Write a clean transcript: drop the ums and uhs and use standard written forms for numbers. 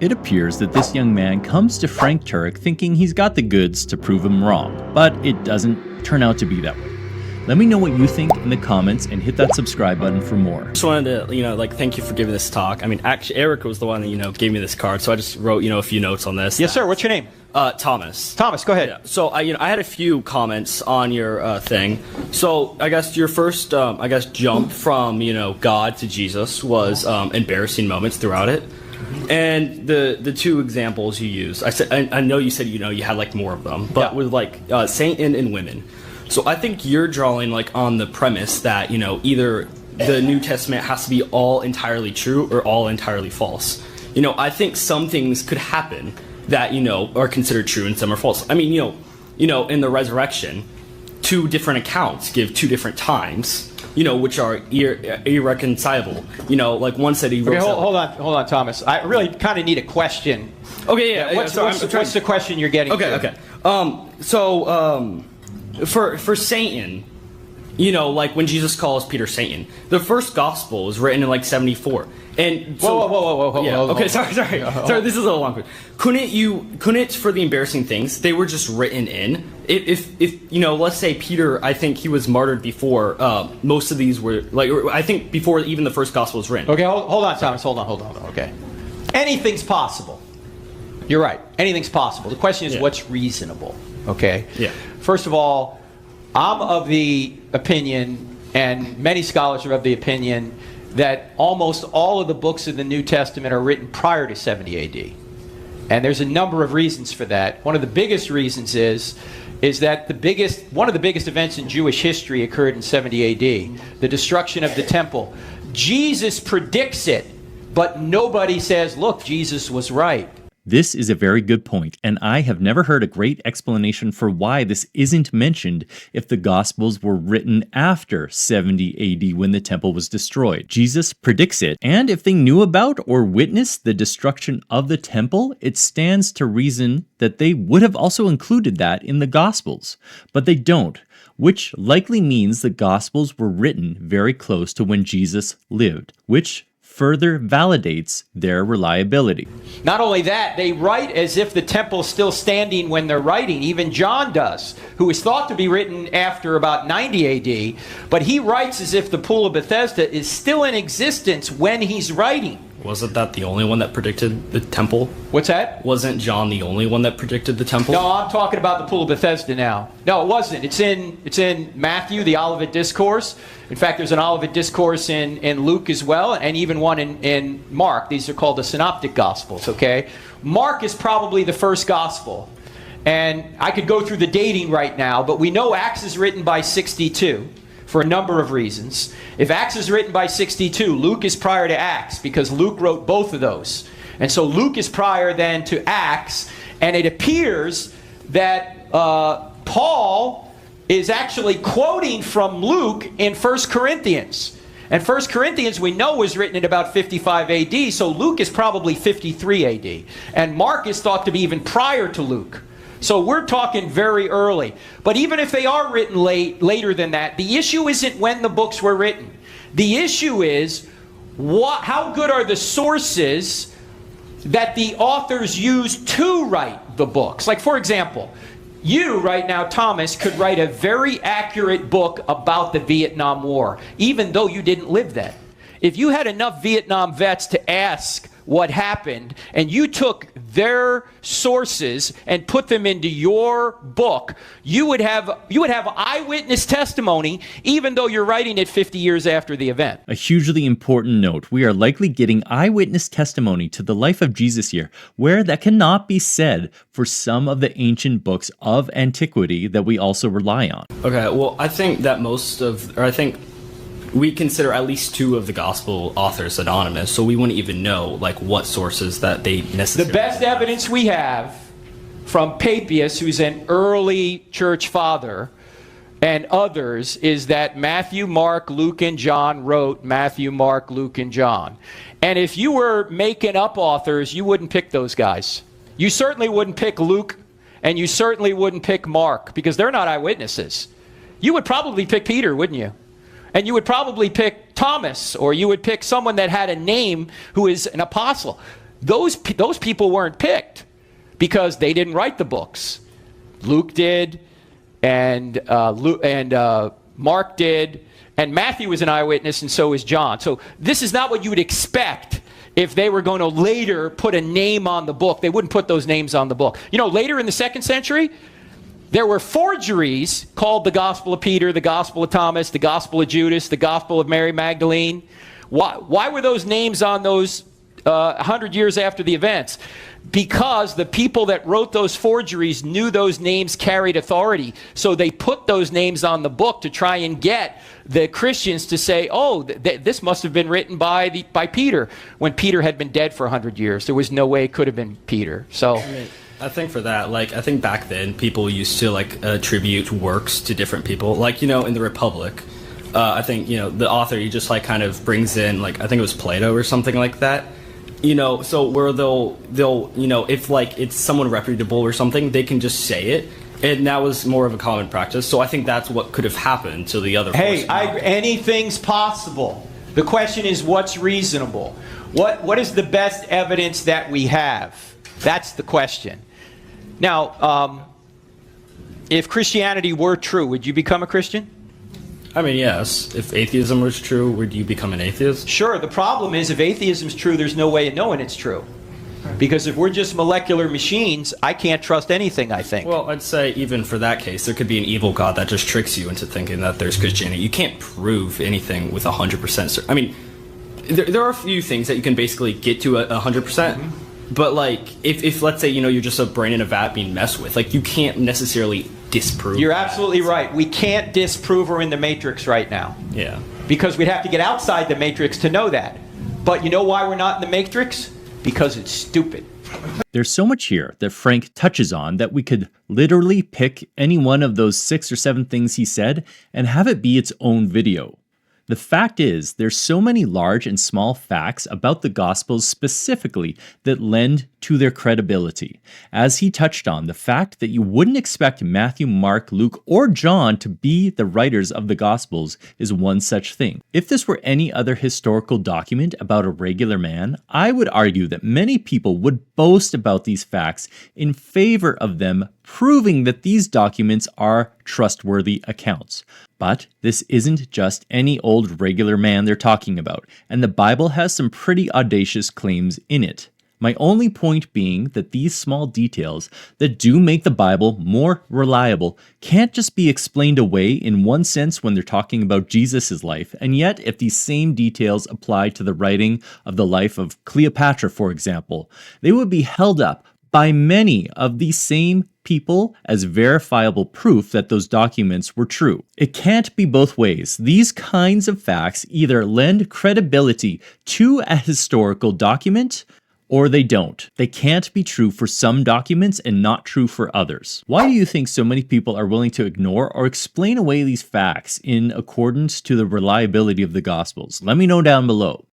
It appears that this young man comes to Frank Turek thinking he's got the goods to prove him wrong, but it doesn't turn out to be that way. Let me know what you think in the comments and hit that subscribe button for more. Just wanted to, thank you for giving this talk. I mean, actually, Eric was the one that, gave me this card, so I just wrote, a few notes on this. Yes, sir. What's your name? Thomas. Thomas, go ahead. Yeah. So, I had a few comments on your thing. So, I guess your first, jump from, God to Jesus was embarrassing moments throughout it. And the two examples you use, I know you said, you had, more of them, but with, Satan and women. So I think you're drawing on the premise that either the New Testament has to be all entirely true or all entirely false. I think some things could happen that are considered true and some are false. I mean in the resurrection, two different accounts give two different times, which are irreconcilable. One said he wrote. Okay, hold on, Thomas. I really kind of need a question. Okay, yeah. What's the question you're getting? Okay. For Satan, when Jesus calls Peter Satan, the first gospel was written in 74. And so, whoa. Yeah, okay, sorry. Sorry, this is a little long. Couldn't for the embarrassing things, they were just written in? If let's say Peter, I think he was martyred before most of these were I think before even the first gospel was written. Okay, hold on, Thomas. Hold on. Okay. Anything's possible. You're right. Anything's possible. The question is what's reasonable. Okay? Yeah. First of all, I'm of the opinion, and many scholars are of the opinion, that almost all of the books of the New Testament are written prior to 70 AD. And there's a number of reasons for that. One of the biggest reasons is that one of the biggest events in Jewish history occurred in 70 AD, the destruction of the temple. Jesus predicts it, but nobody says, look, Jesus was right. This is a very good point, and I have never heard a great explanation for why this isn't mentioned if the Gospels were written after 70 AD when the temple was destroyed. Jesus predicts it, and if they knew about or witnessed the destruction of the temple, it stands to reason that they would have also included that in the Gospels. But they don't, which likely means the Gospels were written very close to when Jesus lived, which further validates their reliability. Not only that, they write as if the temple's still standing when they're writing. Even John does, who is thought to be written after about 90 AD, but he writes as if the Pool of Bethesda is still in existence when he's writing. Wasn't that the only one that predicted the temple? What's that? Wasn't John the only one that predicted the temple? No, I'm talking about the Pool of Bethesda now. No, it wasn't. It's in Matthew, the Olivet Discourse. In fact, there's an Olivet Discourse in Luke as well, and even one in Mark. These are called the Synoptic Gospels, okay? Mark is probably the first gospel. And I could go through the dating right now, but we know Acts is written by 62. For a number of reasons. If Acts is written by 62, Luke is prior to Acts because Luke wrote both of those. And so Luke is prior then to Acts, and it appears that Paul is actually quoting from Luke in 1 Corinthians. And 1 Corinthians we know was written in about 55 AD, so Luke is probably 53 AD. And Mark is thought to be even prior to Luke. So we're talking very early. But even if they are written later than that, the issue isn't when the books were written. The issue is how good are the sources that the authors used to write the books. Like, for example, you right now, Thomas, could write a very accurate book about the Vietnam War, even though you didn't live then. If you had enough Vietnam vets to ask what happened, and you took their sources and put them into your book, you would have eyewitness testimony, even though you're writing it 50 years after the event. A hugely important note, we are likely getting eyewitness testimony to the life of Jesus here, where that cannot be said for some of the ancient books of antiquity that we also rely on. Okay, well, I think that we consider at least two of the gospel authors anonymous, so we wouldn't even know what sources that they necessarily. The best evidence we have from Papias, who's an early church father, and others, is that Matthew, Mark, Luke, and John wrote Matthew, Mark, Luke, and John. And if you were making up authors, you wouldn't pick those guys. You certainly wouldn't pick Luke, and you certainly wouldn't pick Mark, because they're not eyewitnesses. You would probably pick Peter, wouldn't you? And you would probably pick Thomas, or you would pick someone that had a name who is an apostle. those people weren't picked because they didn't write the books. Luke did, and Mark did, and Matthew was an eyewitness, and so is John. So this is not what you would expect if they were going to later put a name on the book. They wouldn't put those names on the book. You know, later in the 2nd century, there were forgeries called the Gospel of Peter, the Gospel of Thomas, the Gospel of Judas, the Gospel of Mary Magdalene. Why were those names on those 100 years after the events? Because the people that wrote those forgeries knew those names carried authority. So they put those names on the book to try and get the Christians to say, oh, this must have been written by Peter, when Peter had been dead for 100 years. There was no way it could have been Peter. So I think for that, like, I think back then people used to like attribute works to different people. Like, you know, in the Republic, I think, you know, the author, he just like kind of brings in, like, I think it was Plato or something like that. You know, so where they'll, you know, if like it's someone reputable or something, they can just say it. And that was more of a common practice. So I think that's what could have happened to the other. Hey, anything's possible. The question is, what's reasonable? What is the best evidence that we have? That's the question. Now, if Christianity were true, would you become a Christian? I mean, yes. If atheism was true, would you become an atheist? Sure. The problem is, if atheism's true, there's no way of knowing it's true. Because if we're just molecular machines, I can't trust anything, I think. Well, I'd say even for that case, there could be an evil God that just tricks you into thinking that there's Christianity. You can't prove anything with 100%. I mean, there are a few things that you can basically get to 100%. Mm-hmm. But, like, if let's say, you know, you're just a brain in a vat being messed with, like, you can't necessarily disprove. You're absolutely right. We can't disprove we're in the Matrix right now. Yeah. Because we'd have to get outside the Matrix to know that. But you know why we're not in the Matrix? Because it's stupid. There's so much here that Frank touches on that we could literally pick any one of those 6 or 7 things he said and have it be its own video. The fact is, there's so many large and small facts about the Gospels specifically that lend to their credibility. As he touched on, the fact that you wouldn't expect Matthew, Mark, Luke, or John to be the writers of the Gospels is one such thing. If this were any other historical document about a regular man, I would argue that many people would boast about these facts in favor of them, proving that these documents are trustworthy accounts. But this isn't just any old regular man they're talking about, and the Bible has some pretty audacious claims in it. My only point being that these small details that do make the Bible more reliable can't just be explained away in one sense when they're talking about Jesus' life, and yet if these same details apply to the writing of the life of Cleopatra, for example, they would be held up by many of these same people as verifiable proof that those documents were true. It can't be both ways. These kinds of facts either lend credibility to a historical document or they don't. They can't be true for some documents and not true for others. Why do you think so many people are willing to ignore or explain away these facts in accordance to the reliability of the Gospels? Let me know down below.